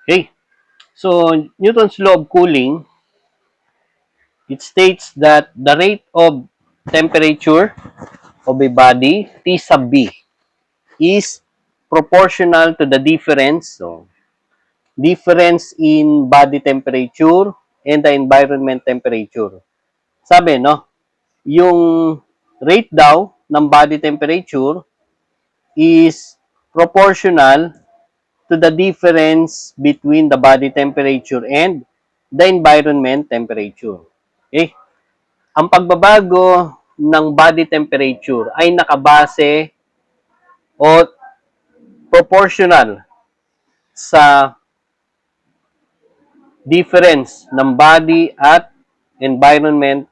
Okay? So, Newton's law of cooling, it states that the rate of temperature of a body, T sub B, is proportional to the difference, so, difference in body temperature and the environment temperature. Sabi, no, yung rate daw ng body temperature is proportional to the difference between the body temperature and the environment temperature. Okay? Ang pagbabago ng body temperature ay nakabase o proportional sa difference ng body at environment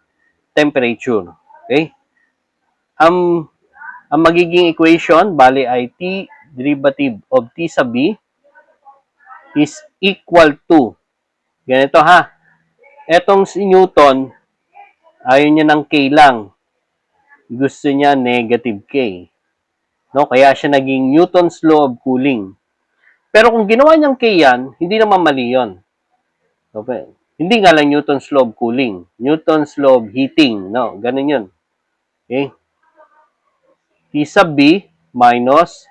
temperature. Okay? Ang ang magiging equation bali ay T derivative of T sub B is equal to ganito ha. Etong si Newton, ayaw niya ng K lang. Gusto niya negative K. No? Kaya siya naging Newton's law of cooling. Pero kung ginawa niyang K yan, hindi naman mali yun. Okay. Hindi nga lang Newton's law of cooling. Newton's law of heating. No? Ganun yun. Okay? T sub B minus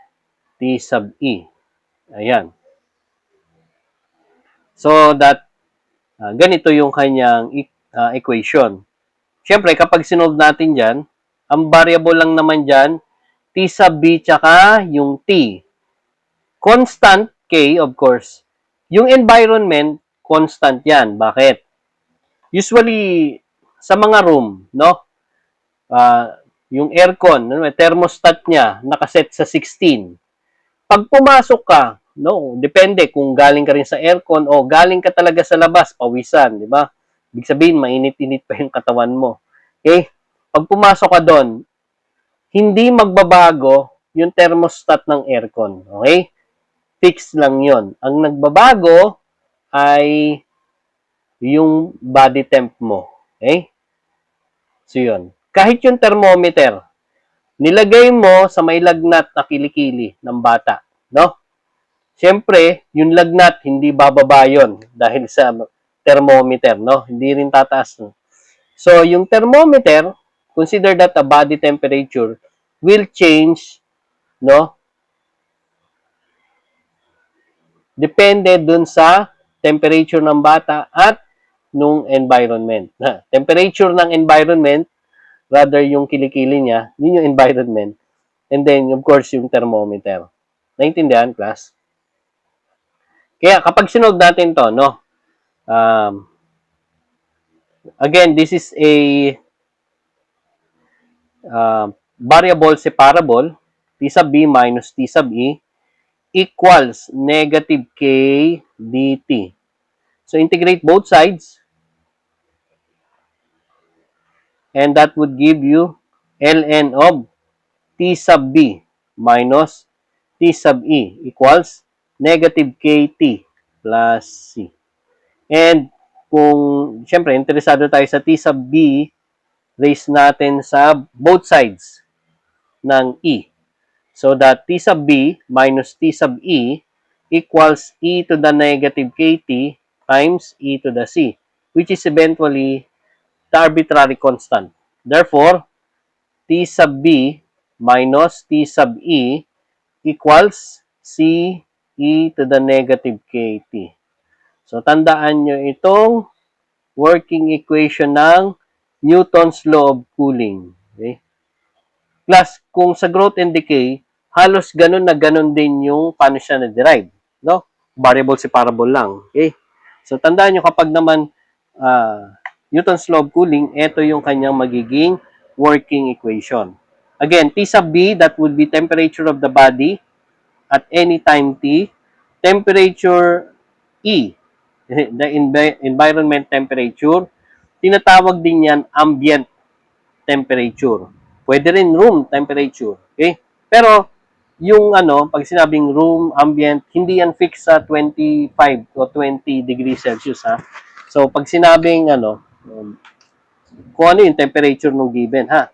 T sub E. Ayan. So that, ganito yung kanyang equation. Siyempre, kapag sinolve natin dyan, ang variable lang naman dyan, T sub B tsaka yung T. Constant K, of course. Yung environment, constant yan. Bakit? Usually, sa mga room, no? Yung aircon, thermostat niya, nakaset sa 16. Pag pumasok ka, no, depende kung galing ka rin sa aircon o galing ka talaga sa labas, pawisan, di ba? Ibig sabihin, mainit-init pa yung katawan mo. Okay? Pag pumasok ka doon, hindi magbabago yung thermostat ng aircon. Okay? Fix lang yon. Ang nagbabago ay yung body temp mo. Okay? So, yun. Kahit yung thermometer, nilagay mo sa may lagnat na kilikili ng bata. No? Siyempre, yung lagnat, hindi bababa yun dahil sa thermometer. No? Hindi rin tataas. No? So, yung thermometer, consider that a body temperature will change, no? Depende dun sa temperature ng bata at nung environment. Temperature ng environment, rather yung kilikili niya, yun yung environment. And then, of course, yung thermometer. Naintindihan, class? Kaya kapag sinod natin to, no? Again, this is a variable separable, T sub B minus T sub E equals negative K dt. So, integrate both sides. And that would give you ln of T sub B minus T sub E equals negative KT plus C. And kung, syempre, interesado tayo sa T sub B, raise natin sa both sides ng E. So that T sub B minus T sub E equals E to the negative KT times E to the C, which is eventually the arbitrary constant. Therefore, T sub B minus T sub E equals C E to the negative KT. So, tandaan nyo itong working equation ng Newton's law of cooling. Okay? Plus, kung sa growth and decay, halos ganun na ganun din yung paano siya na-derive. No? Variable separable lang. Okay? So, tandaan nyo kapag naman Newton's law of cooling, ito yung kanyang magiging working equation. Again, T sub B, that would be temperature of the body at any time T. Temperature E, the environment temperature. Tinatawag din yan ambient temperature. Pwede rin room temperature. Okay? Pero, yung pag sinabing room, ambient, hindi yan fixed sa 25 o 20 degrees Celsius, ha? So, pag sinabing, kung ano yung temperature ng given, ha?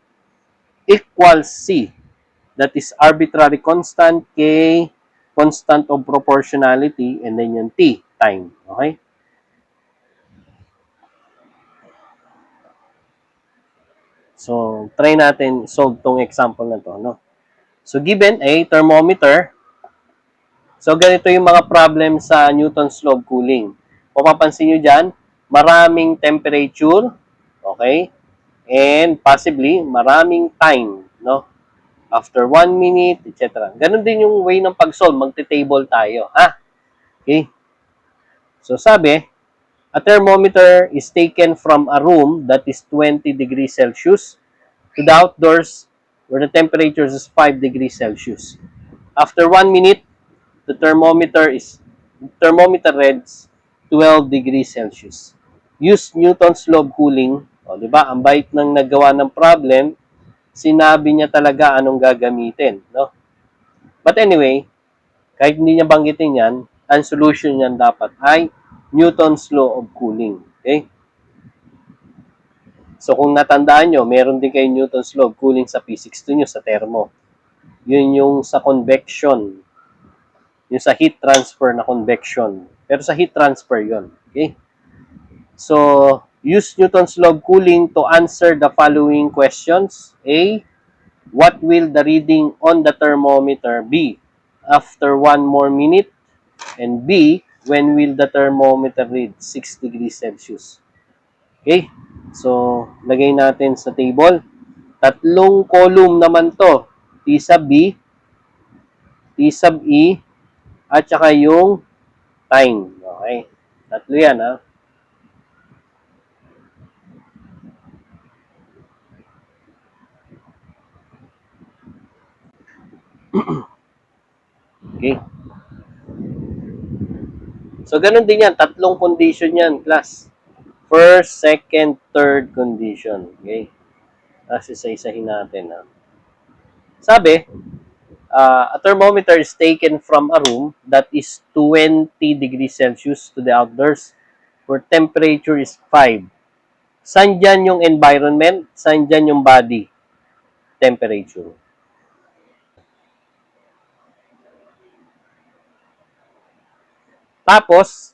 Equals C. That is arbitrary constant, K, constant of proportionality, and then yung T. time. Okay? So, try natin solve tong example na to, no? So, given a thermometer, so ganito yung mga problem sa Newton's law of cooling. Mapapansin nyo dyan, maraming temperature, okay? And possibly, maraming time, no? After 1 minute, etc. Ganon din yung way ng pag-solve. Magte-table tayo, ha? Okay? So, sabi, a thermometer is taken from a room that is 20 degrees Celsius to the outdoors where the temperature is 5 degrees Celsius. After 1 minute, the thermometer reads 12 degrees Celsius. Use Newton's law of cooling. O, di ba? Ang bait ng nagawa ng problem, sinabi niya talaga anong gagamitin, no? But anyway, kahit hindi niya banggitin yan, ang solution niyan dapat ay Newton's law of cooling. Okay? So kung natandaan nyo, meron din kayo Newton's law of cooling sa physics 2 nyo, sa thermo. Yun yung sa convection. Yung sa heat transfer na convection. Pero sa heat transfer yun. Okay? So, use Newton's law of cooling to answer the following questions. A, what will the reading on the thermometer be after 1 more minute? And B, when will the thermometer read 6 degrees Celsius? Okay? So, lagay natin sa table. Tatlong column naman to. T sub B, T sub E, at saka yung time. Okay? Tatlo yan, ha? Okay? So, ganun din yan. Tatlong condition yan, class. First, second, third condition. Okay? Tapos isa-isahin natin, ha? Sabi, a thermometer is taken from a room that is 20 degrees Celsius to the outdoors where temperature is 5. Saan dyan yung environment? Saan dyan yung body temperature? Tapos,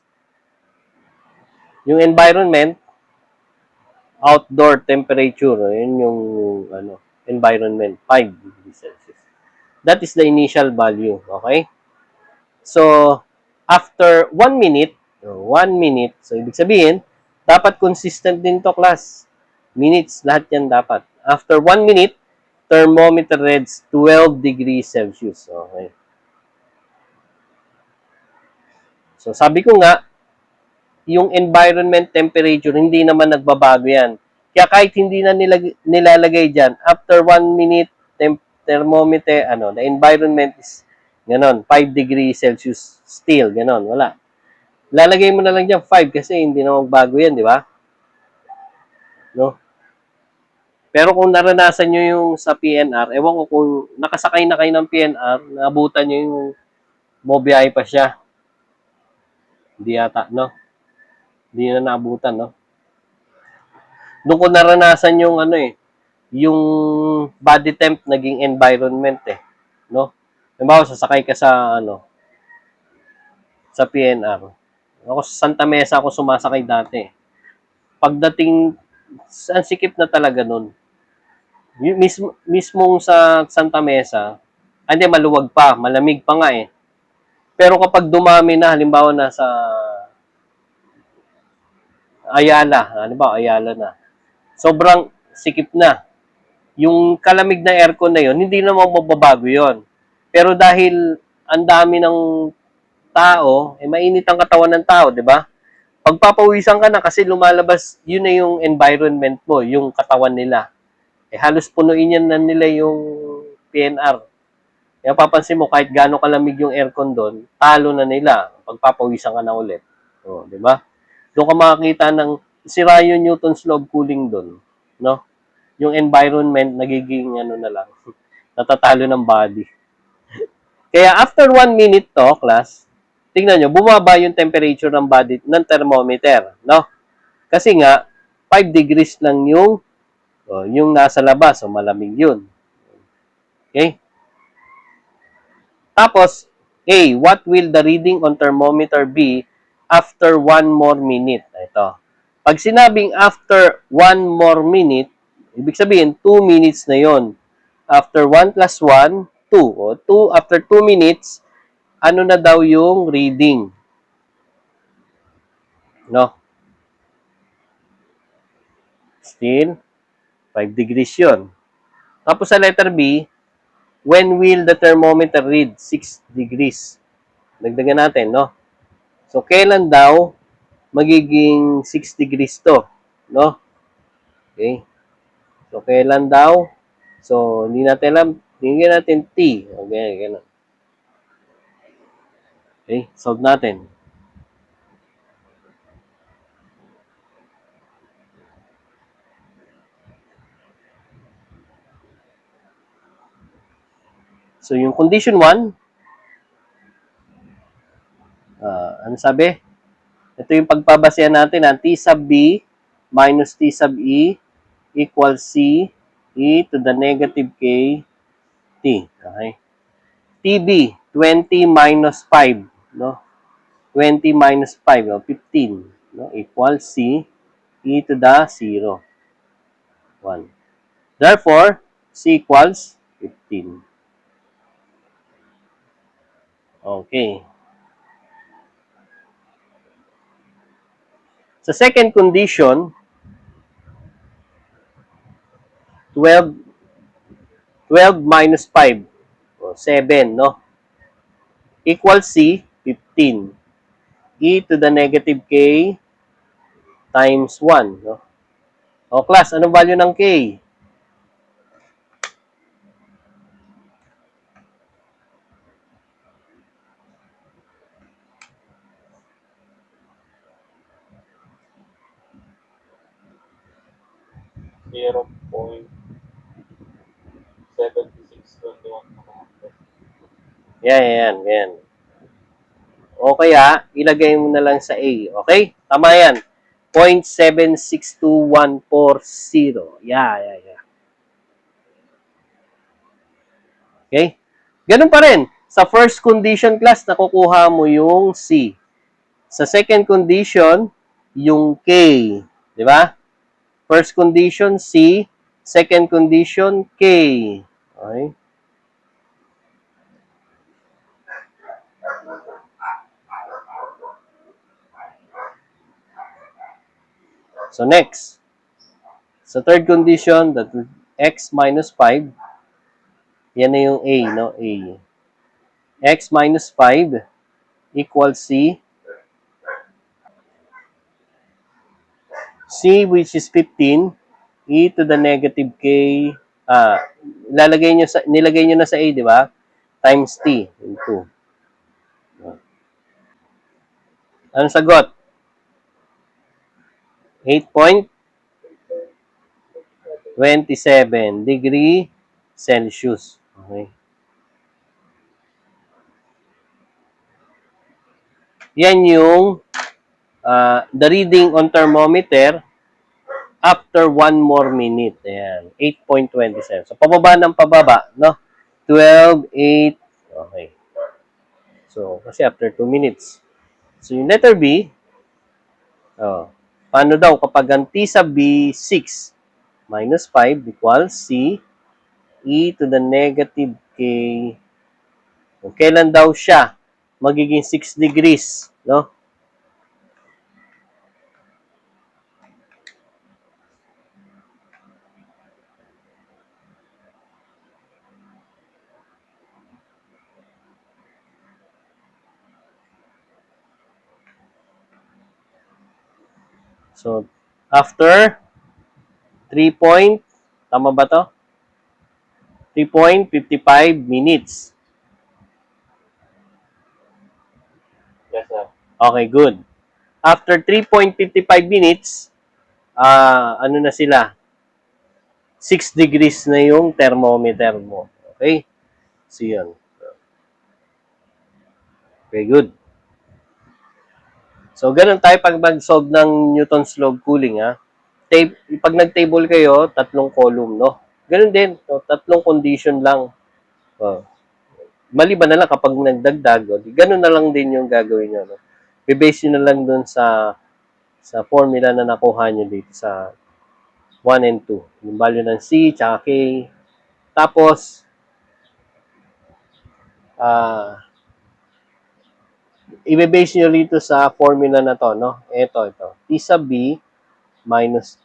yung environment, outdoor temperature, yun yung environment, 5 degrees Celsius. That is the initial value, okay? So, after 1 minute, so ibig sabihin, dapat consistent din to, class. Minutes, lahat yan dapat. After 1 minute, thermometer reads 12 degrees Celsius. Okay. So, sabi ko nga, yung environment temperature, hindi naman nagbabago yan. Kaya kahit hindi na nilalagay dyan, after 1 minute, thermometer, the environment is, ganon, 5 degrees Celsius still, ganon, wala. Lalagay mo na lang dyan 5 kasi hindi na magbago yan, di ba? No? Pero kung naranasan nyo yung sa PNR, ewan ko kung nakasakay na kayo ng PNR, naabutan nyo yung mobiyahe pa siya. Hindi yata, no? Hindi na naabutan, no? Doon ko naranasan yung yung body temp naging environment no? Halimbawa, sasakay ka sa sa PNR. Ako sa Santa Mesa ako sumasakay dati. Pagdating, ang sikip na talaga nun. Mismong sa Santa Mesa, hindi, maluwag pa, malamig pa nga eh. Pero kapag dumami na, halimbawa na sa Ayala na, sobrang sikip na. Yung kalamig na aircon na yon, hindi naman mababago yon. Pero dahil ang dami ng tao, mainit ang katawan ng tao, di ba? Pagpapawisan ka na kasi lumalabas, yun na yung environment mo, yung katawan nila. Halos punuin yan na nila yung PNR. Kaya papansin mo, kahit gaano kalamig yung aircon doon, talo na nila. Pagpapawisan ka na ulit. O, di ba? Doon ka makakita ng sira yung Newton's law of cooling doon. No? Yung environment, nagiging na lang, natatalo ng body. Kaya after 1 minute to, class, tingnan nyo, bumaba yung temperature ng body, ng thermometer. No? Kasi nga, 5 degrees lang yung nasa labas. So, malamig yun. Okay? Tapos, A, what will the reading on thermometer be after 1 more minute. Ito. Pag sinabing after 1 more minute, ibig sabihin 2 minutes na yon. After 1 plus 1, 2. O 2, after 2 minutes, ano na daw yung reading? No? Still, 5 degrees yun. Tapos sa letter B, when will the thermometer read 6 degrees? Dagdagan natin, no? So, kailan daw magiging 6 degrees to? No? Okay. So, kailan daw? So, hindi natin alam. Tingnan natin T. Okay, ganun. Okay, solve natin. So, yung condition 1, ano sabi? Ito yung pagbabasehan natin na T sub B minus T sub E equals C e to the negative K T. Okay? TB, 20 minus 5. No? 20 minus 5, no? 15. No? Equals C e to the 0. 1. Therefore, C equals 15. Okay. Sa second condition, 12 minus 5, 7, no? Equals C, 15. E to the negative K times 1, no? O class, anong value ng K? Yan. O kaya, ilagay mo na lang sa A. Okay? Tama yan. 0.762140. Yeah. Okay? Ganun pa rin. Sa first condition class, nakukuha mo yung C. Sa second condition, yung K. Di ba? First condition, C. Second condition, K. Okay? So, next. Sa third condition, that x minus 5, yan na yung A, no? A. X minus 5 equals C. C, which is 15, e to the negative K, nilagay nyo na sa A, di ba? Times T, into. Anong sagot? 8.27 degree Celsius. Okay. Yan yung the reading on thermometer after 1 more minute. Ayan, 8.27. So, pababa ng pababa, no? 12, 8. Okay. So, kasi after 2 minutes. So, yung letter B, paano daw kapag ang T sub B, 6 minus 5 equals C e to the negative K. So, kailan daw siya magiging 6 degrees, no? So, after 3 point, tama ba to? 3.55 minutes. Yes, sir. Okay, good. After 3.55 minutes, ano na sila? 6 degrees na yung thermometer mo. Okay? So, yun. Very good. So, ganun tayo pag mag-solve ng Newton's law of cooling, ha? Pag nag-table kayo, 3 column, no? Ganun din. So, 3 condition lang. Maliban na lang kapag nagdagdag, ganun na lang din yung gagawin nyo, no? base nyo na lang dun sa formula na nakuha nyo dito sa 1 and 2. Yung value ng C, tsaka K. Tapos, i-base nyo rito sa formula na to, no? Ito. T sub B minus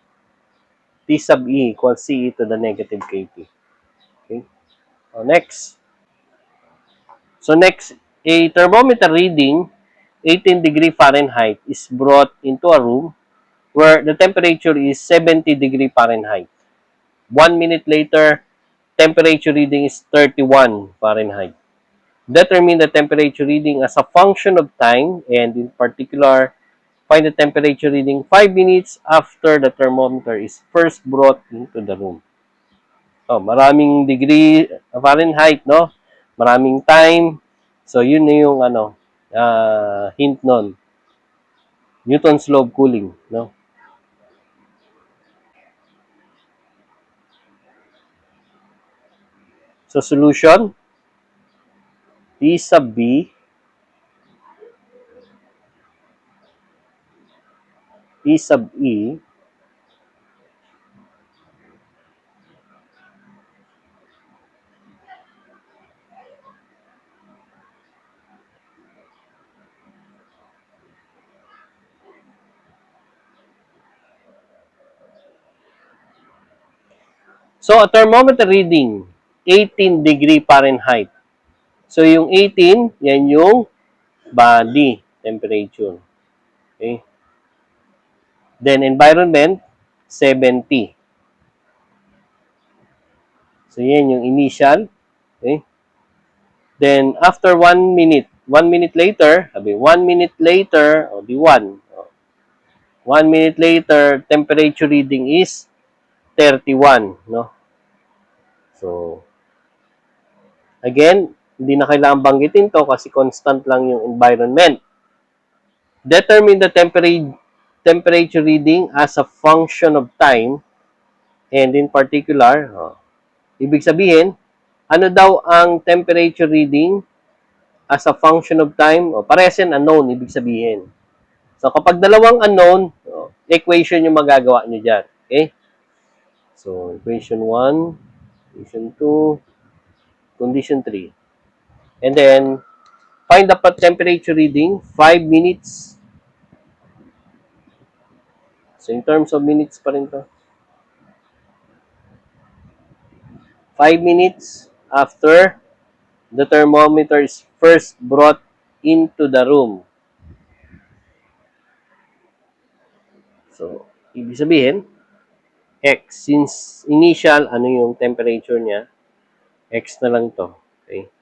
T sub E equals C e to the negative KT. Okay? So, next. So, next, a thermometer reading 18 degree Fahrenheit is brought into a room where the temperature is 70 degree Fahrenheit. 1 minute later, temperature reading is 31 Fahrenheit. Determine the temperature reading as a function of time, and in particular, find the temperature reading 5 minutes after the thermometer is first brought into the room. So, maraming degree Fahrenheit, no? Maraming time. So, yun na yung hint nun. Newton's law of cooling, no? So, solution, T sub B, T sub E, so, a thermometer reading 18 degree Fahrenheit. So, yung 18, yan yung body temperature. Okay? Then, environment, 70. So, yan yung initial. Okay? Then, after 1 minute later, 1 minute later, o di 1. 1 minute later, temperature reading is 31. No? So, again, hindi na kailangan banggitin to kasi constant lang yung environment. Determine the temperature reading as a function of time, and in particular, ibig sabihin, ano daw ang temperature reading as a function of time? Parehas yan unknown, ibig sabihin. So, kapag dalawang unknown, equation yung magagawa nyo dyan. Okay? So, equation 1, equation 2, condition 3. And then, find the temperature reading, 5 minutes. So, in terms of minutes pa rin to. 5 minutes after the thermometer is first brought into the room. So, ibig sabihin, X. Since initial, ano yung temperature niya, X na lang to. Okay?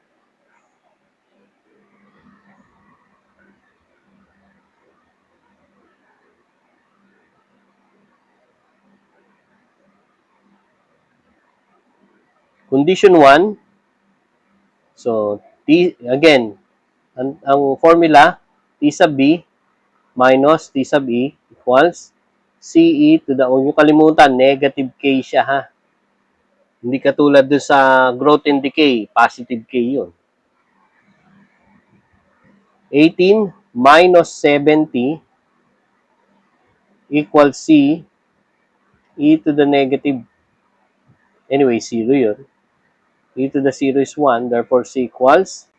Condition 1, so, again, ang formula, T sub B minus T sub E equals CE to the, huwag nyo kalimutan, negative K siya ha. Hindi katulad doon sa growth and decay, positive K yun. 18 minus 70 equals C e to the negative, anyway, 0 yun. E to the 0 is 1, therefore C equals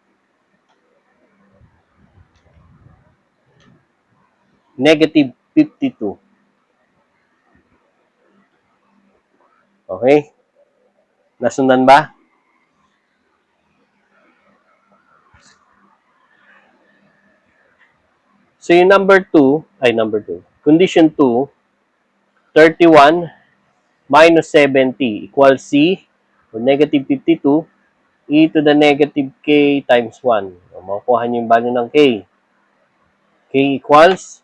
negative 52. Okay? Nasundan ba? So yung number 2, condition 2, 31 minus 70 equals C, o negative 52, e to the negative K times 1. O, makukuha niyo yung value ng K. K equals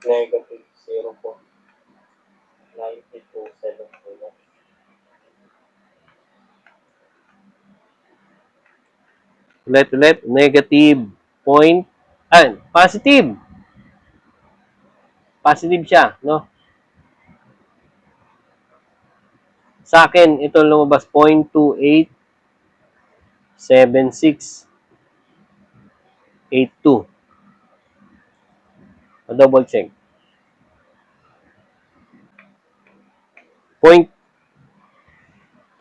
Negative 0.9271. ulit, negative point, positive. Positive siya, no? Sa akin, ito lumabas 0.28 7682. Double check. Point.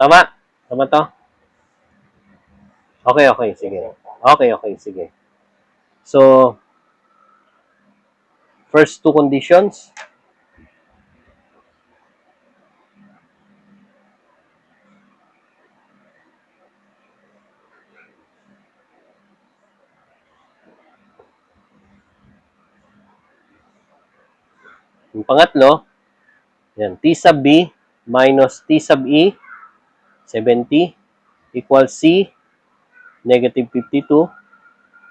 Tama? Tama to? Okay, okay. Sige. Okay, okay. Sige. So, first two conditions. Yung pangatlo, yan, T sub B minus T sub E, 70, equals C, negative 52,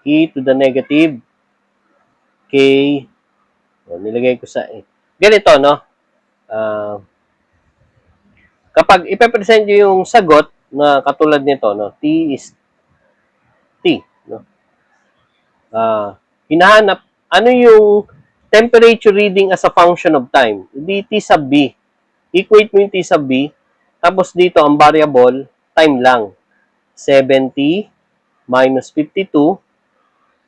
E to the negative K, nilagay ko sa E. Ganito, no? Kapag ipepresent nyo yung sagot na katulad nito, no? T is T, no? Hinahanap, ano yung temperature reading as a function of time? Di T sub B. Equate mo yung T sub B, tapos dito, ang variable, time lang. 70 minus 52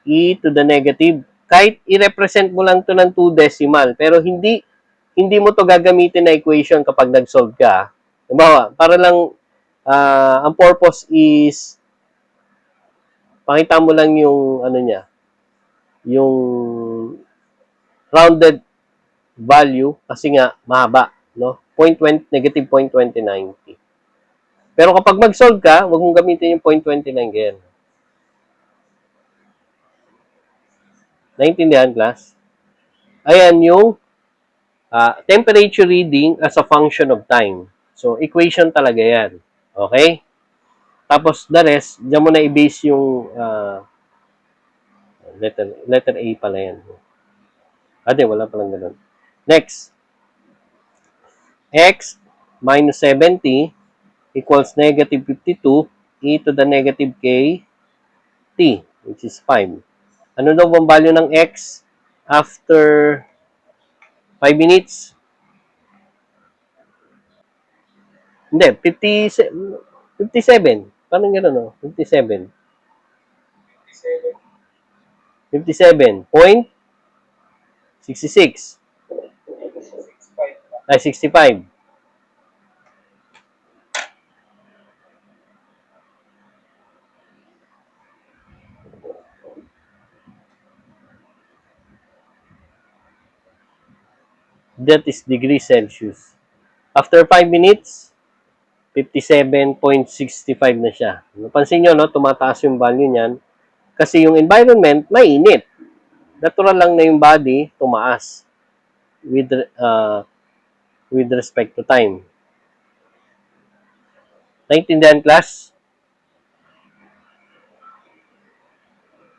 e to the negative. Kahit i-represent mo lang to ng 2 decimal, pero hindi mo to gagamitin na equation kapag nag-solve ka. Diba? Para lang, ang purpose is, pakita mo lang yung, ano niya, yung rounded value, kasi nga, mahaba, no? Negative 0.2090. Pero kapag mag-solve ka, huwag mong gamitin yung 0.29 ganyan. Naintindihan, class? Ayan yung temperature reading as a function of time. So, equation talaga yan. Okay? Tapos, the rest, dyan mo na i-base yung letter A pala yan. Wala palang ganun. Next. X minus 70 equals negative 52 e to the negative k t, which is 5. Ano daw ang value ng x after 5 minutes? Hindi, 57. Parang gano'n, no? 57. 57.66. Ay, 65. That is degree Celsius. After 5 minutes, 57.65 na siya. Napansin nyo, no? Tumataas yung value niyan. Kasi yung environment, mainit. Natural lang na yung body, tumaas. With respect to time. Naintindihan, class?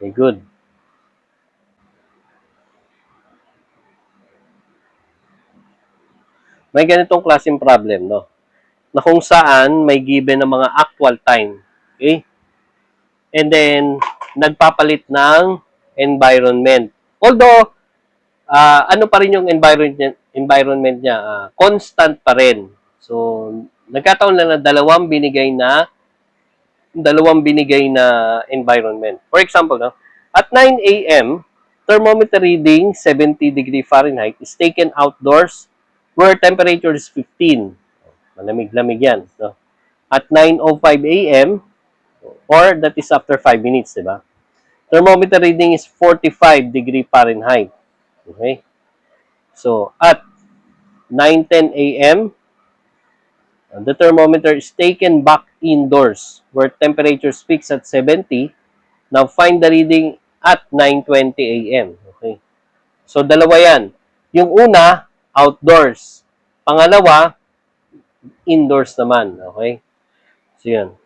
Okay, good. May ganitong klaseng problem, no? Na kung saan may given ng mga actual time. Okay? And then, nagpapalit ng environment. Although, ano pa rin yung environment niya? Constant pa rin. So, nagkataon lang na dalawang binigay na environment. For example, no, at 9 a.m., thermometer reading 70 degree Fahrenheit is taken outdoors where temperature is 15. Malamig-lamig yan. No? At 9:05 a.m., or that is after 5 minutes, di ba? Thermometer reading is 45 degree Fahrenheit. Okay? So, at 9:10 a.m., the thermometer is taken back indoors where temperature peaks at 70. Now, find the reading at 9:20 a.m. Okay? So, dalawa yan. Yung una, outdoors. Pangalawa, indoors naman. Okay? So, yan.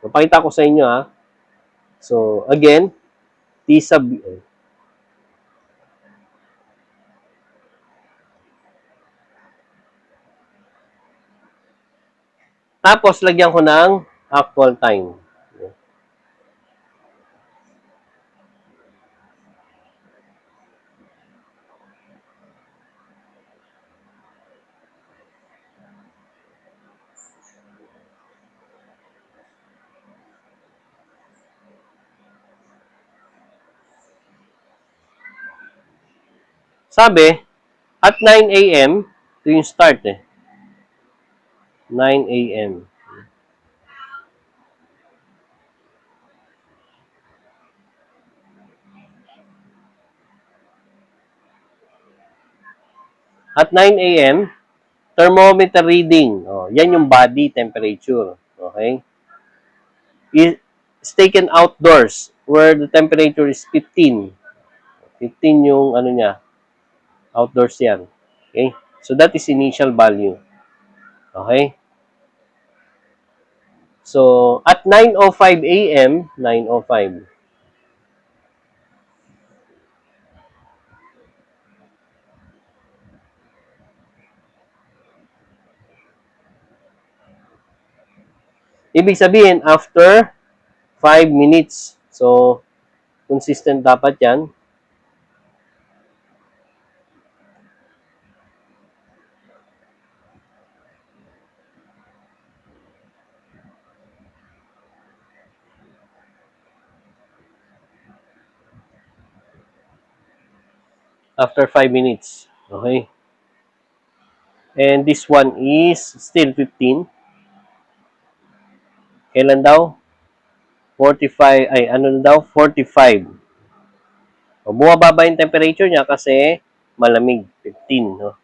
Papakita ko sa inyo, ha. So, again, T sub tapos, lagyan ko ng actual time. Sabi, at 9 a.m., ito yung start eh. 9 a.m. At 9 a.m., thermometer reading. Oh, yan yung body temperature. Okay? It's taken outdoors where the temperature is 15. 15 yung ano niya, outdoors yan. Okay? So that is initial value. Okay? So at 9:05 a.m., 9:05. Ibig sabihin after 5 minutes. So consistent dapat yan. After 5 minutes. Okay? And this one is still 15. Kailan daw? 45, ay ano daw? 45. O, bumababa yung temperature niya kasi malamig. 15. No?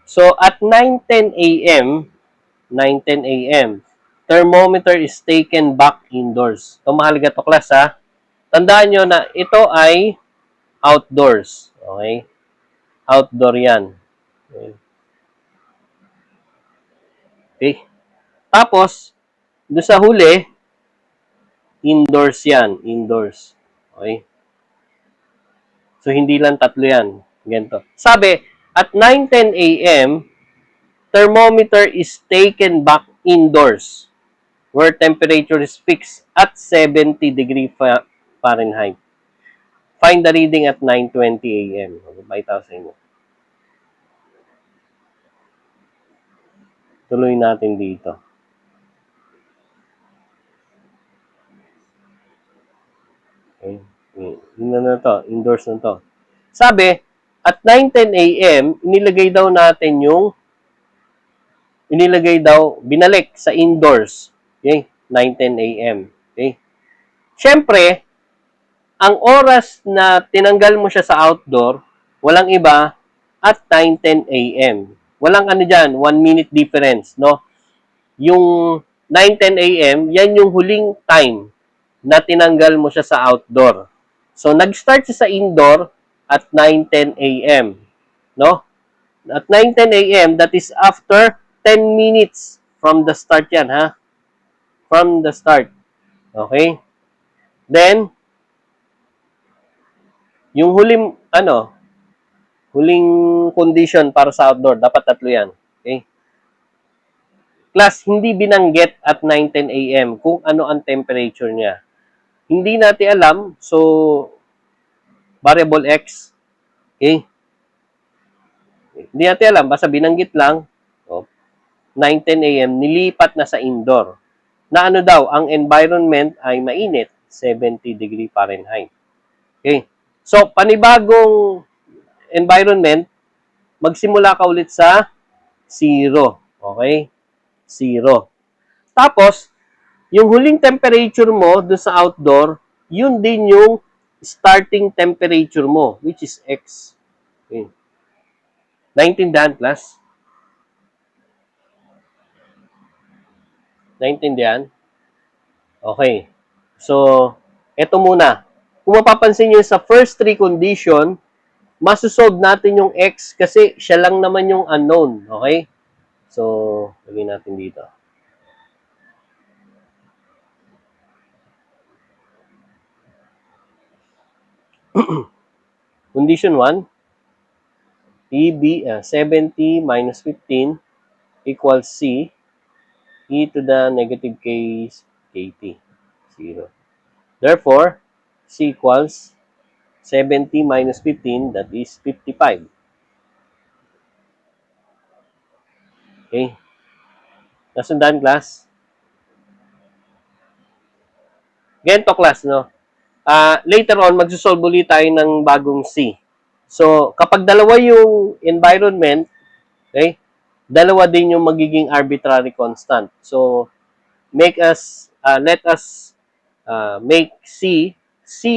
So, at 9:10 a.m., 9:10 a.m., thermometer is taken back indoors. Ito mahalaga to, class, ha? Tandaan nyo na ito ay outdoors. Okay? Outdoor yan. Okay? Okay? Tapos, doon sa huli, indoors yan. Indoors. Okay? So, hindi lang tatlo yan. Ganito. Sabi, at 9:10 a.m., thermometer is taken back indoors where temperature is fixed at 70 degree Fahrenheit. Find the reading at 9:20 a.m. Pakita sa inyo. Tuloy natin dito. Okay. Yun na to. Indoors na to. Sabi, at 9:10 a.m., binalik sa indoors. Okay? 9:10 a.m. Okay? Siyempre, ang oras na tinanggal mo siya sa outdoor, walang iba, at 9:10 a.m. Walang ano dyan, 1 minute difference, no? Yung 9:10 a.m., yan yung huling time na tinanggal mo siya sa outdoor. So, nag-start siya sa indoor at 9:10 a.m. No? At 9:10 a.m., that is after 10 minutes from the start yan, ha? From the start. Okay? Then, yung huling condition para sa outdoor, dapat tatlo yan. Okay? Class, hindi binanggit at 9:10 a.m. kung ano ang temperature niya. Hindi natin alam, so variable x. Okay? Hindi natin alam, basta binanggit lang, 9:10 a.m., nilipat na sa indoor. Na ano daw, ang environment ay mainit, 70 degree Fahrenheit. Okay? So, panibagong environment, magsimula ka ulit sa 0. Okay? 0. Tapos, yung huling temperature mo doon sa outdoor, yun din yung starting temperature mo, which is X. Okay. Naintindihan, class? Naintindihan? Okay. So, eto muna. Kung mapapansin nyo sa first three condition, masosolve natin yung X kasi siya lang naman yung unknown. Okay? So, lagyan natin dito. Condition 1, 70 minus 15 equals C, e to the negative k kt, 0. Therefore, C equals 70 minus 15, that is 55. Okay? Nasundan, class? Ganito, class, no? Later on, magsosolve ulit tayo ng bagong C. So, kapag dalawa yung environment, okay, dalawa din yung magiging arbitrary constant. So, let us make C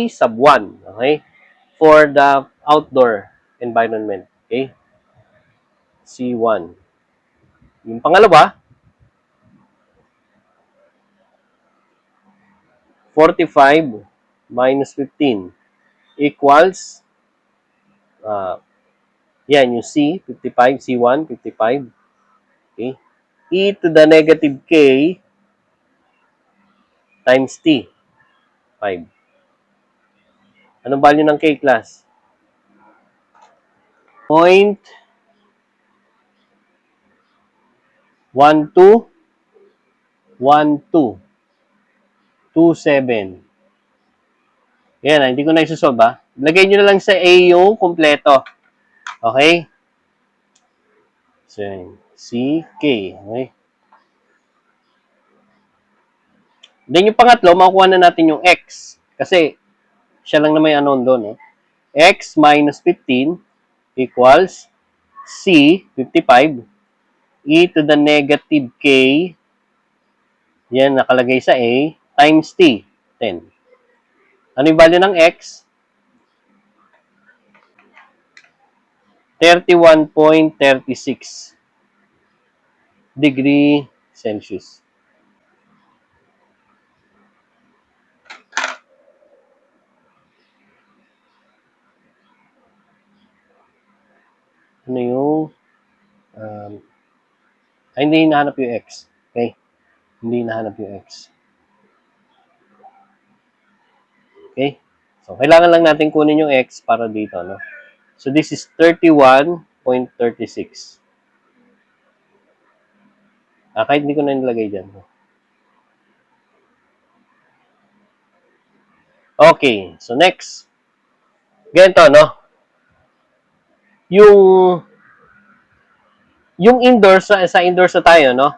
sub 1, okay, for the outdoor environment. Okay, C1. Yung pangalawa, 45 minus 15 equals, yan, yung C, 55, C1, 55. Okay, e to the negative k times t, 5. Anong value ng k, class? 0.121227. Yan, hindi ko na isosolve, ha. Lagay nyo na lang sa A yung kumpleto. Okay? So, C, K. Okay? Then yung pangatlo, makukuha na natin yung X. Kasi, siya lang na may unknown doon. X minus 15 equals C, 55, e to the negative K, yan, nakalagay sa A, times T, 10. Ano yung value ng X? 31.36 degree Celsius. Ano yung hindi hinahanap yung X. Okay? Hindi hinahanap yung X. Okay? So, kailangan lang natin kunin yung X para dito, no? So, this is 31.36. Kahit hindi ko na nilagay dyan. No? Okay. So, next. Ganito, no? Yung indoors, sa indoors na tayo, no?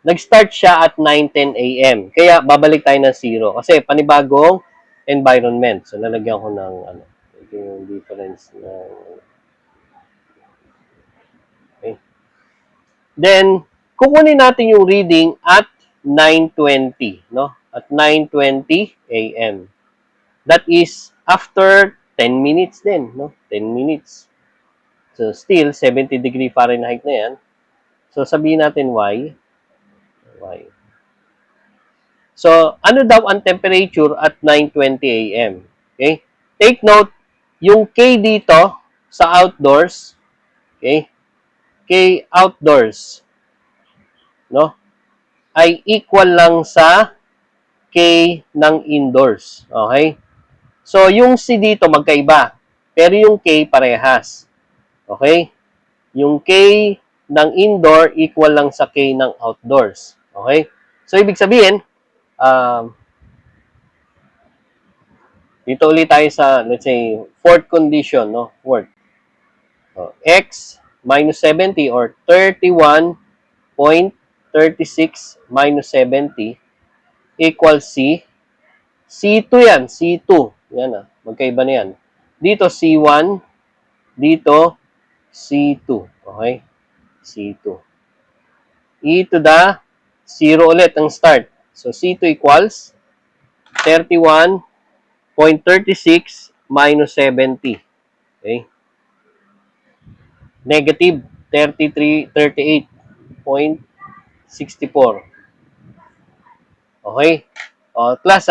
Nag-start siya at 9:10 a.m. Kaya babalik tayo ng 0 kasi panibagong environment. So lalagyan ko ng ito yung difference ng okay. Then kukunin natin yung reading at 9:20, no? At 9:20 a.m. That is after 10 minutes din, no? 10 minutes. So still 70 degree Fahrenheit na yan. So sabihin natin y. So, ano daw ang temperature at 9:20 a.m.? Okay? Take note, yung K dito sa outdoors, okay? K outdoors, no? Ay equal lang sa K ng indoors. Okay? So, yung C dito magkaiba, pero yung K parehas. Okay? Yung K ng indoor equal lang sa K ng outdoors. Okay? So, ibig sabihin, dito ulit tayo sa, let's say, fourth condition, no? Fourth. So, X minus 70 or 31.36 minus 70 equals C. C2 yan, C2. Yan magkaiba na yan. Dito C1, dito C2. Okay? C2. E to the 0 ulit ang start. So, C2 equals 31.36 minus 70. Okay? Negative 38.64. Okay? Class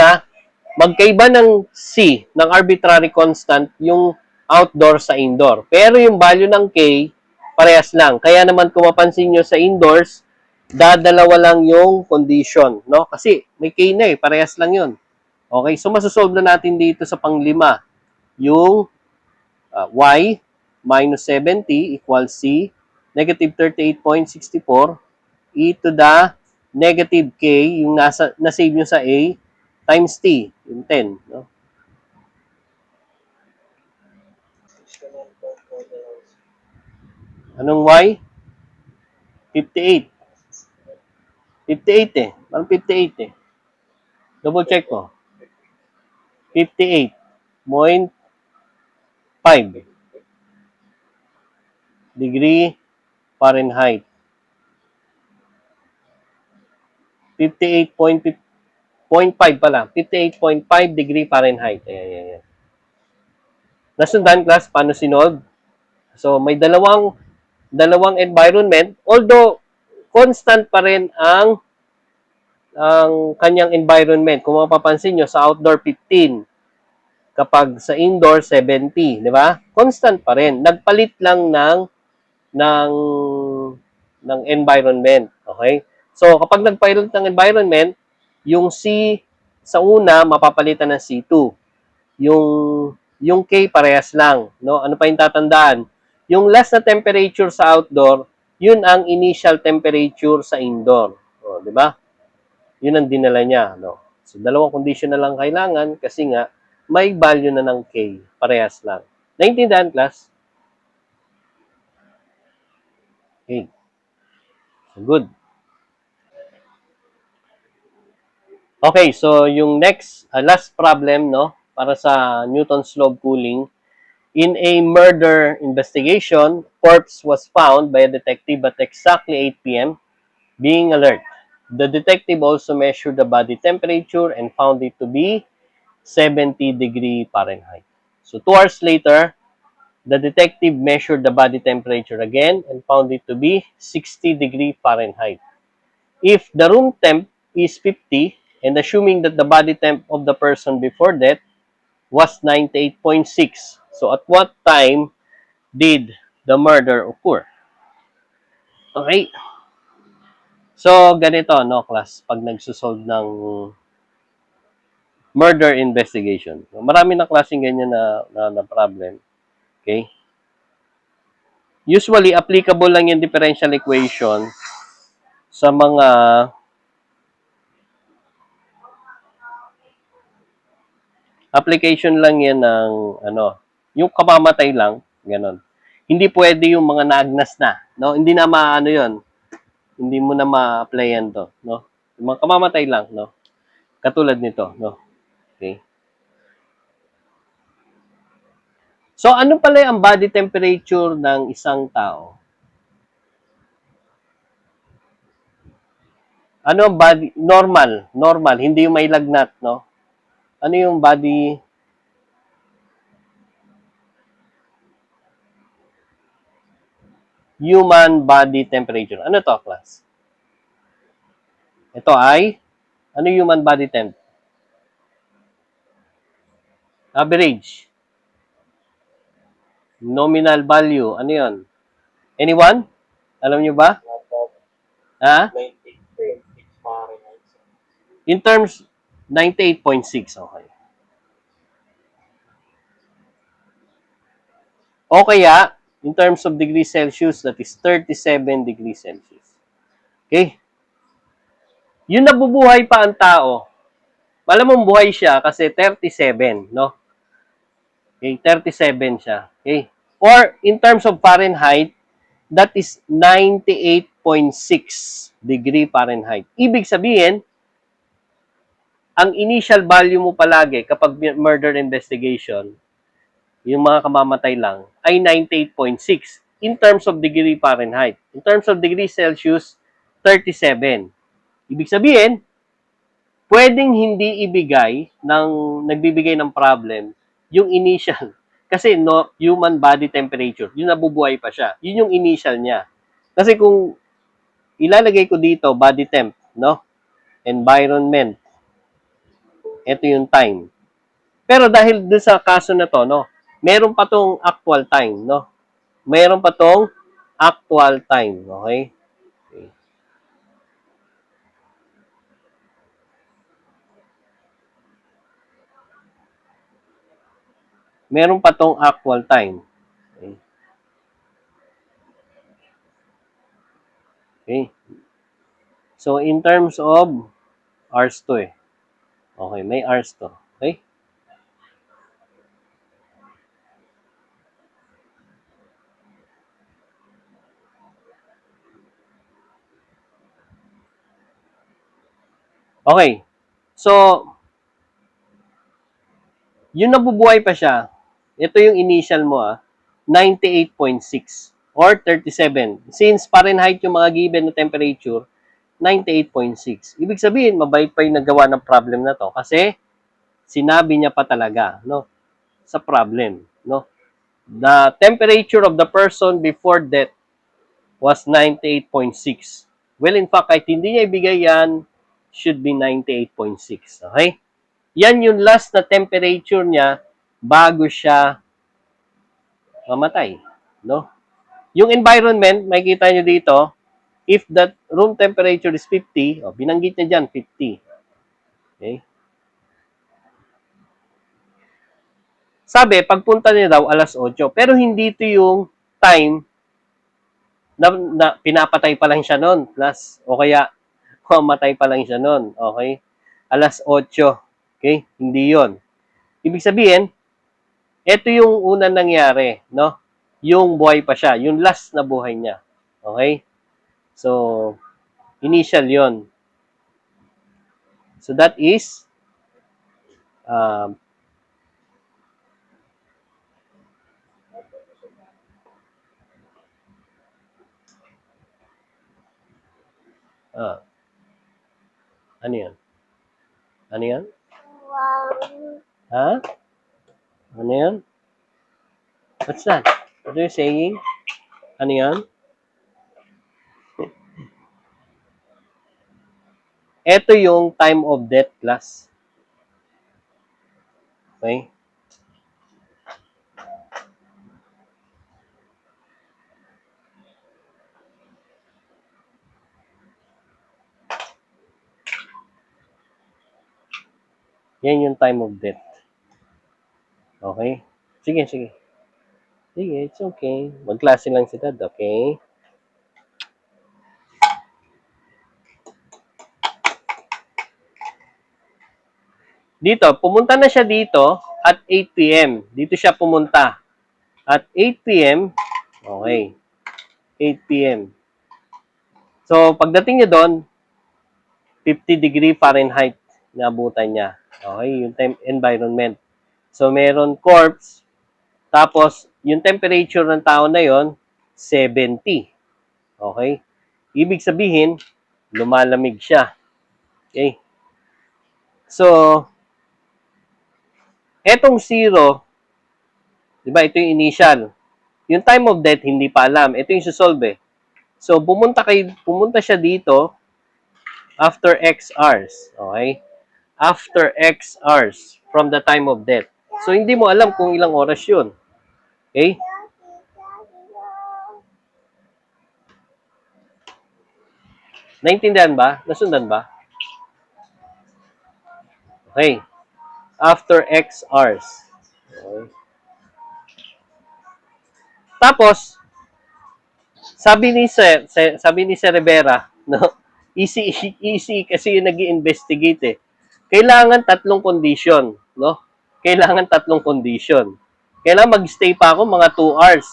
magkaiba ng C, ng arbitrary constant, yung outdoor sa indoor. Pero yung value ng K, parehas lang. Kaya naman kung mapansin nyo sa indoors, dadalawa lang yung condition. No? Kasi may K na parehas lang yun. Okay? So masosolve na natin dito sa panglima. Yung y minus 70 equals C, negative 38.64, e to the negative k, yung na-save nyo sa A, times t, yung 10. No? Anong y? 58. 58 Parang 58 Double check ko. 58.5 degree Fahrenheit. 58.5 pala. 58.5 degree Fahrenheit. Ayan. Nasundan, class, paano sinolve? So, may dalawang environment, although constant pa rin ang kanyang environment. Kung mapapansin nyo, sa outdoor 15, kapag sa indoor 70, di ba? Constant pa rin. Nagpalit lang ng ng environment, okay? So, kapag nagpalit ng environment, yung C sa una mapapalitan ng C2. Yung K parehas lang, no? Ano pa yung tatandaan? Yung last na temperature sa outdoor, yun ang initial temperature sa indoor. O, di ba? Yun ang dinala niya, no? So, dalawang condition na lang kailangan kasi nga may value na ng K. Parehas lang. Naintindihan, class? Okay. So, good. Okay, so yung next, last problem, no? Para sa Newton's law of cooling. In a murder investigation, corpse was found by a detective at exactly 8 p.m. Being alert, the detective also measured the body temperature and found it to be 70 degree Fahrenheit. So 2 hours later, the detective measured the body temperature again and found it to be 60 degree Fahrenheit. If the room temp is 50, and assuming that the body temp of the person before death was 98.6, so at what time did the murder occur? Okay. So, ganito, no, class, pag nagsusolve ng murder investigation. Marami na klaseng ganyan na problem. Okay? Usually, applicable lang yung differential equation sa mga application lang yan ng, yung kamamatay lang, ganon. Hindi pwede yung mga naagnas na, no? Hindi na maano yon. Hindi mo na ma-applyan to, no? Yung mga kamamatay lang, no? Katulad nito, no? Okay? So, ano pala ang body temperature ng isang tao? Ano ang body? Normal. Hindi yung may lagnat, no? Ano yung body? Human body temperature. Ano to, class? Ito ay, ano human body temp? Average. Nominal value. Ano yun? Anyone? Alam nyo ba? Ha? 98.6 Fahrenheit. In terms, 98.6. Okay. O kaya, in terms of degrees Celsius, that is 37 degrees Celsius. Okay? Yung nabubuhay pa ang tao, malamang buhay siya kasi 37, no? Okay, 37 siya. Okay? Or in terms of Fahrenheit, that is 98.6 degree Fahrenheit. Ibig sabihin, ang initial value mo palagi kapag murder investigation, yung mga kamamatay lang, ay 98.6 in terms of degree Fahrenheit. In terms of degree Celsius, 37. Ibig sabihin, pwedeng hindi nagbibigay ng problem, yung initial. Kasi no, human body temperature, yung nabubuhay pa siya. Yun yung initial niya. Kasi kung ilalagay ko dito, body temp, no? Environment, ito yung time. Pero dahil dun sa kaso na to, no, meron pa tong actual time, no? Meron pa tong actual time, okay? Okay. Meron pa tong actual time. Okay. Okay. So, in terms of hours to eh. Okay, may hours to. Okay? Okay. So, Yung nabubuhay pa siya, ito yung initial mo 98.6 or 37. Since Fahrenheit yung mga given na temperature, 98.6. Ibig sabihin, mabait pa yung nagawa ng problem na to kasi sinabi niya pa talaga, no, sa problem, no. The temperature of the person before death was 98.6. Well, in fact, kahit hindi niya ibigay yan, should be 98.6. Okay? Yan yung last na temperature niya bago siya mamatay. No? Yung environment, makikita nyo dito, if that room temperature is 50, binanggit niya dyan, 50. Okay? Sabi, pagpunta niya daw, alas 8. Pero hindi ito yung time na pinapatay pa lang siya noon. Plus, o kaya, mamatay pa lang siya noon. Okay? Alas 8. Okay? Hindi yon. Ibig sabihin, ito yung unang nangyari, no? Yung buhay pa siya, yung last na buhay niya. Okay? So, initial yon. So, that is, um, uh, ano yan? Ano yan? Ha? Ano yan? What's that? What are you saying? Ano yan? Ito yung time of death class. Okay? Yan yung time of death. Okay? Sige, sige. Sige, it's okay. Magklase lang si Dad, okay? Dito, pumunta na siya dito at 8 p.m. Dito siya pumunta. At 8 p.m., okay, 8 p.m. So, pagdating niya doon, 50 degree Fahrenheit naabutan niya. Okay, yung environment. So, meron corpse, tapos yung temperature ng tao na yon 70. Okay? Ibig sabihin, lumalamig siya. Okay? So, etong zero, di ba, ito yung initial. Yung time of death, hindi pa alam. Ito yung susolve eh. So, pumunta siya dito after X hours. Okay? After X hours from the time of death. So, hindi mo alam kung ilang oras yun. Okay? Naintindihan ba? Nasundan ba? Okay. After X hours. Okay. Tapos, sabi ni Sir Rivera, no? Easy kasi yung nag-investigate eh. Kailangan tatlong condition, no? Kailangan tatlong condition. Kailangan mag-stay pa ako mga 2 hours.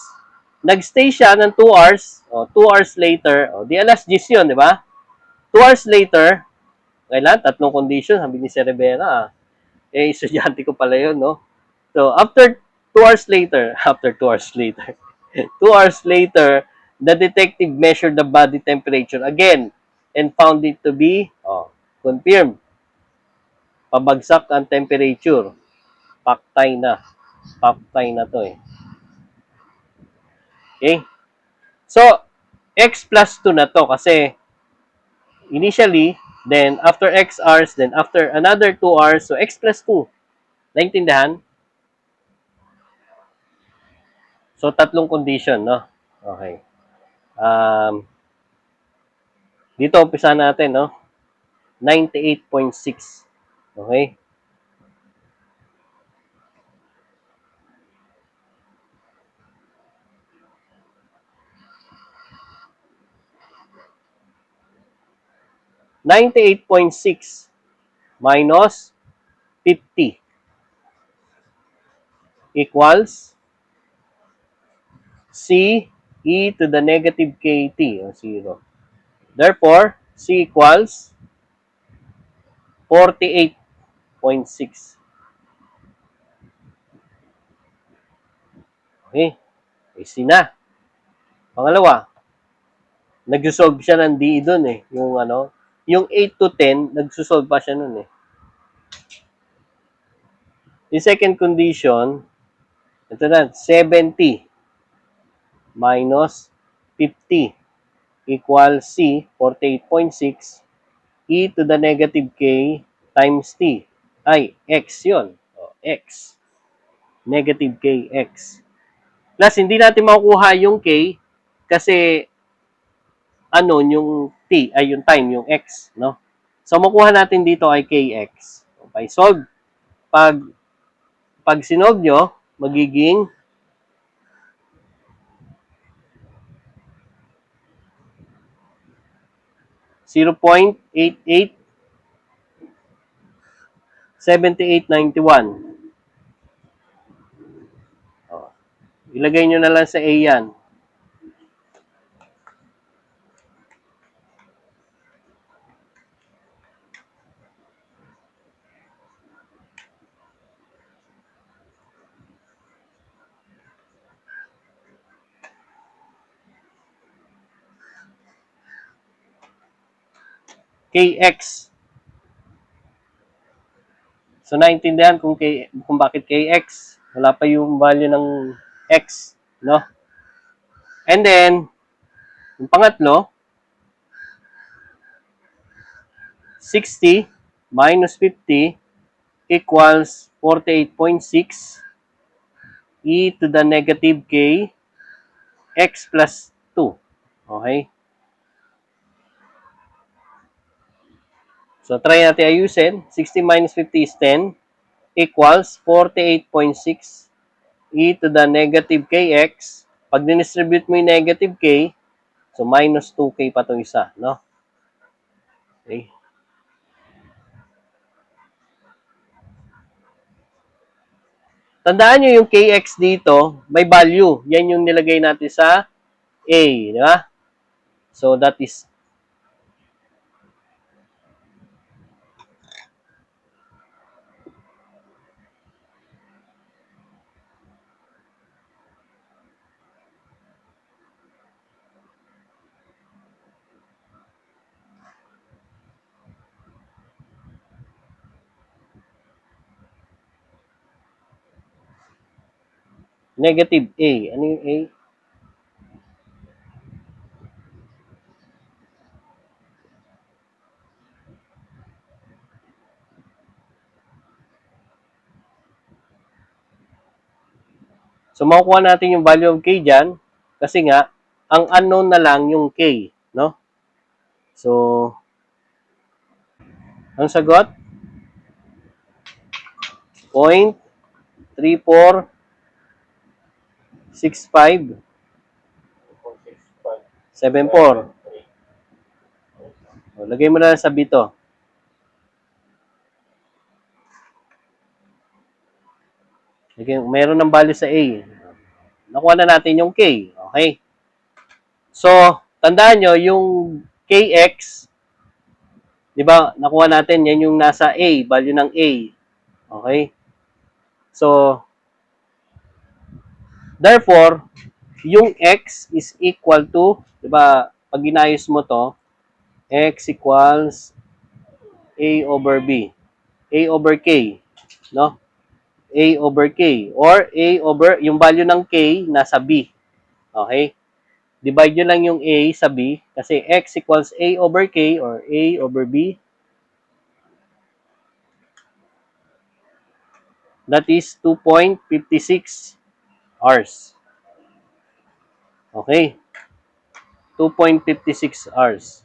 Nag-stay siya ng 2 hours, 2 hours later, di alas 10 yun, di ba? 2 hours later, kailangan tatlong condition, sabi ni Sir Rivera. Estudyante ko pala yun, no? So, after 2 hours later, after 2 hours later, 2 hours later, the detective measured the body temperature again and found it to be confirmed. Pabagsak ang temperature. Paktay na. Paktay na to eh. Okay? So, X plus 2 na to kasi initially, then after X hours, then after another 2 hours, so X plus 2. Naintindihan? So, tatlong condition, no? Okay. Dito, umpisa natin, no? 98.6. Okay? 98.6 minus 50 equals C e to the negative kt, o 0. Therefore, C equals 48.6. Okay? Easy na. Pangalawa, nag-solve siya ng DE doon eh. Yung ano, yung 8 to 10, nag-solve pa siya noon eh. Yung second condition, ito na, 70 minus 50 equals C, 48.6, e to the negative k times t. Ay, x yun. O, x. Negative kx. Plus, hindi natin makukuha yung k kasi ano yung t, ay yung time, yung x, no? So, makuha natin dito ay kx. Okay, solve. Pag, pag sinolve nyo, magiging 0.887891. Oh, ilagay nyo na lang sa A yan. Kx. So, naintindihan kung bakit Kx. Wala pa yung value ng x, no? And then, yung pangatlo, 60 minus 50 equals 48.6 e to the negative k x plus 2. Okay? So, try natin ayusin. 60 minus 50 is 10 equals 48.6 e to the negative kx. Pag dinistribute mo yung negative k, so minus 2k pa itong isa, no? Okay. Tandaan nyo yung kx dito, may value. Yan yung nilagay natin sa a, di ba? So, that is negative a. Ano yung a? So, makukuha natin yung value of k dyan kasi nga, ang unknown na lang yung k, no? So, ang sagot, 0.346574. 2.65. O, lagay mo na lang sa bito. Meron ng value sa A. Nakuha na natin yung K. Okay? So, tandaan nyo, yung KX, di ba, nakuha natin, yan yung nasa A, value ng A. Okay? So, therefore, yung X is equal to, di ba, pag inayos mo to, X equals A over B. A over K. No? A over K. Or A over, yung value ng K, nasa B. Okay? Divide nyo lang yung A sa B kasi X equals A over K or A over B. That is 2.56 hours. Okay? 2.56 hours.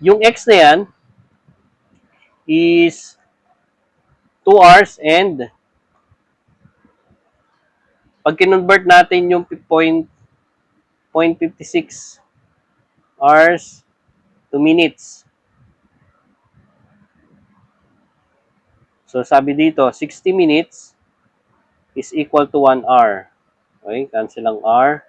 Yung X na yan is 2 hours and pag kinonvert natin yung 0.56 hours to minutes. So sabi dito, 60 minutes is equal to 1 hour. Okay, cancel ang hour.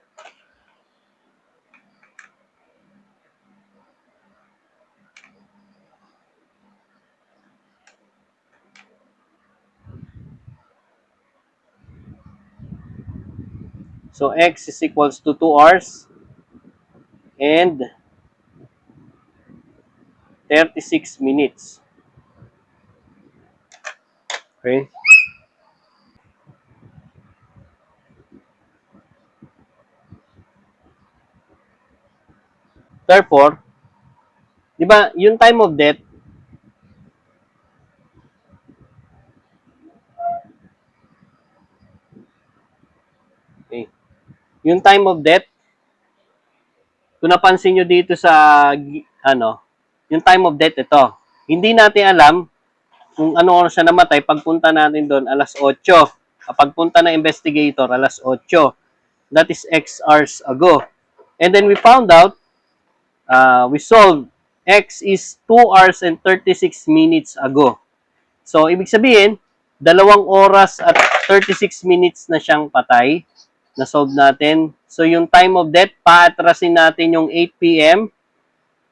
So, x is equals to 2 hours and 36 minutes. Okay? Therefore, di ba, yung time of death, okay, yung time of death, kung napansin nyo dito sa, ano, yung time of death ito, hindi natin alam kung ano oras siya namatay. Pagpunta natin doon, alas 8. Pagpunta ng investigator, alas 8. That is X hours ago. And then we found out, we solved, X is 2 hours and 36 minutes ago. So, ibig sabihin, 2 oras at 36 minutes na siyang patay. Na-solve natin. So, yung time of death, paatrasin natin yung 8 p.m.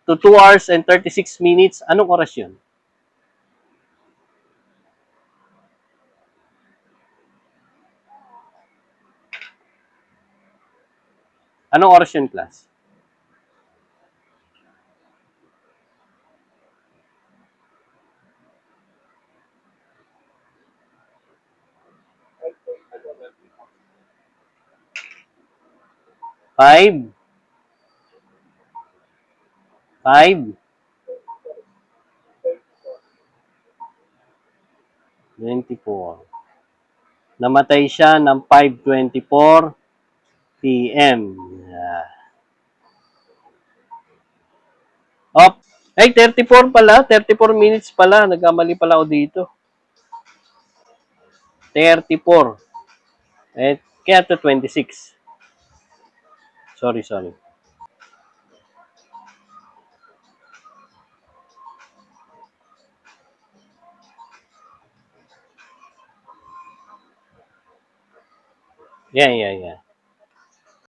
to 2 hours and 36 minutes. Anong oras yun? Anong oras yun, class? Five, 5:24. Namatay siya ng 5:24 p.m. Yeah. Op. Ay, 34 pala. 34 minutes pala. Nagkamali pala ako dito. 34. Eh, kaya to 26. Sorry, sorry. Yeah, yeah, yeah.